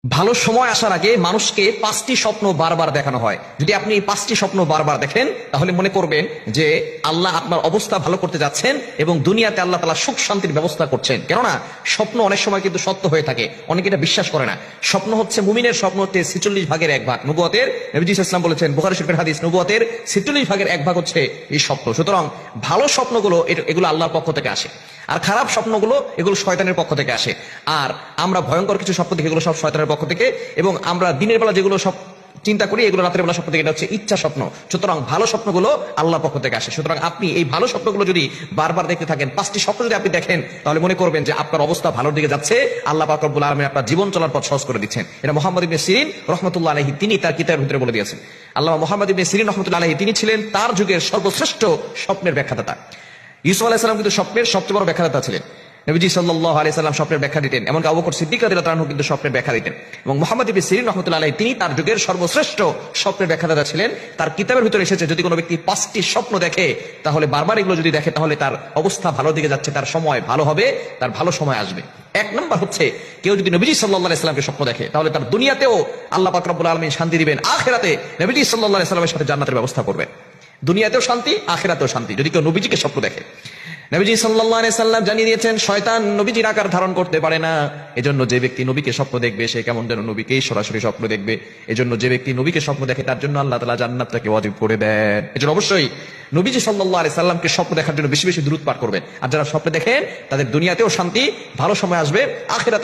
ভালো সময় আসার আগে মানুষকে 5টি স্বপ্ন বারবার দেখানো হয়। যদি আপনি এই 5টি স্বপ্ন বারবার দেখেন তাহলে মনে করবেন যে আল্লাহ আপনার অবস্থা ভালো করতে যাচ্ছেন এবং দুনিয়াতে আল্লাহ তাআলা সুখ শান্তির ব্যবস্থা করছেন। কেননা স্বপ্ন অনেক সময় কিন্তু সত্য হয়ে থাকে, অনেকে এটা বিশ্বাস করে না। স্বপ্ন হচ্ছে মুমিনের স্বপ্ন হচ্ছে 46 ভাগের 1 ভাগ। নবুয়তের নবীজি সাল্লাল্লাহু আলাইহি ওয়াসাল্লাম বলেছেন, বুখারী শরীফের হাদিস, নবুয়তের 46 ভাগের 1 ভাগ হচ্ছে এই স্বপ্ন। সুতরাং ভালো স্বপ্নগুলো এগুলো আল্লাহর পক্ষ থেকে আসে, আর খারাপ স্বপ্নগুলো এগুলো শয়তানের পক্ষ থেকে আসে। আর আমরা ভয়ঙ্কর কিছু স্বপ্ন দেখি, এগুলো সব শয়তানের পক্ষ থেকে। এবং আমরা দিনের বেলা যেগুলো সব চিন্তা করি এগুলো রাতের বেলা স্বপ্ন থেকে, এটা হচ্ছে ইচ্ছা স্বপ্ন। সুতরাং ভালো স্বপ্নগুলো আল্লাহর পক্ষ থেকে আসে। সুতরাং আপনি এই ভালো স্বপ্নগুলো যদি বারবার দেখতে থাকেন, 5টি স্বপ্ন যদি আপনি দেখেন, তাহলে মনে করবেন যে আপনার অবস্থা ভালোর দিকে যাচ্ছে, আল্লাহ পাক রব্বুল আলামিন আপনার জীবন চলার পথ সহজ করে দিচ্ছেন। এটা মুহাম্মদ ইবনে সিরিন রাহমাতুল্লাহ আলাইহি তিনি তার কিতাবের ভিতরে বলে দিয়েছেন। আল্লামা মুহাম্মদ ইবনে সিরিন রাহমাতুল্লাহ আলাইহি তিনি ছিলেন তার যুগের সর্বশ্রেষ্ঠ স্বপ্নের ব্যাখ্যাদাতা। ইউসুফ আলাইহিস সালাম কিন্তু স্বপ্নের সবচেয়ে বড় ব্যাখ্যাদাতা ছিলেন। নবীজি সাল্লাল্লাহু আলাইহি সাল্লাম স্বপ্নের ব্যাখ্যা দিতেন, এমনকি আবু বকর সিদ্দিক রাদিয়াল্লাহু আনহু কিন্তু স্বপ্নের ব্যাখ্যা দিতেন। এবং মুহাম্মদ ইবনে সিরিন রাহমাতুল্লাহ আলাইহি তিনি তার যুগের সর্বশ্রেষ্ঠ স্বপ্নের ব্যাখ্যাদাতা ছিলেন। তার কিতাবের ভিতরে এসেছে যদি কোনো ব্যক্তি 5টি স্বপ্ন দেখে, তাহলে বারবার এগুলো যদি দেখে, তাহলে তার অবস্থা ভালো দিকে যাচ্ছে, তার সময় ভালো হবে, তার ভালো সময় আসবে। 1 নম্বর হচ্ছে, কেউ যদি নবীজি সাল্লাল্লাহু আলাইহি সাল্লামকে স্বপ্ন দেখে, তাহলে তার দুনিয়াতেও আল্লাহ পাক রব্বুল আলামিন শান্তি দিবেন, আখিরাতে নবীজি সাল্লাল্লাহু আলাইহি সাল্লামের সাথে জান্নাতের ব্যবস্থা করবেন। দুনিয়াতেও শান্তি, আখিরাতেও শান্তি, যদি কেউ নবীজিকে স্বপ্ন দেখে। নবীজি সাল্লাল্লাহু আলাইহি সাল্লাম জানিয়ে দিয়েছেন, শয়তান নবীজির আকার ধারণ করতে পারে না। এজন্য যে ব্যক্তি নবীকে স্বপ্ন দেখবে সে কেমন যেন নবীকেই সরাসরি স্বপ্ন দেখবে। এজন্য যে ব্যক্তি নবীকে স্বপ্ন দেখে তার জন্য আল্লাহ তাআলা জান্নাতটাকে ওয়াজিব করে দেন। এজন্য অবশ্যই নবীজি সাল্লাল্লাহু আলাইহি সাল্লামকে স্বপ্ন দেখার জন্য বেশি বেশি দুরূদ পাঠ করবেন। আর যারা স্বপ্ন দেখেন তাদের দুনিয়াতেও শান্তি, ভালো সময় আসবে, আখিরাতে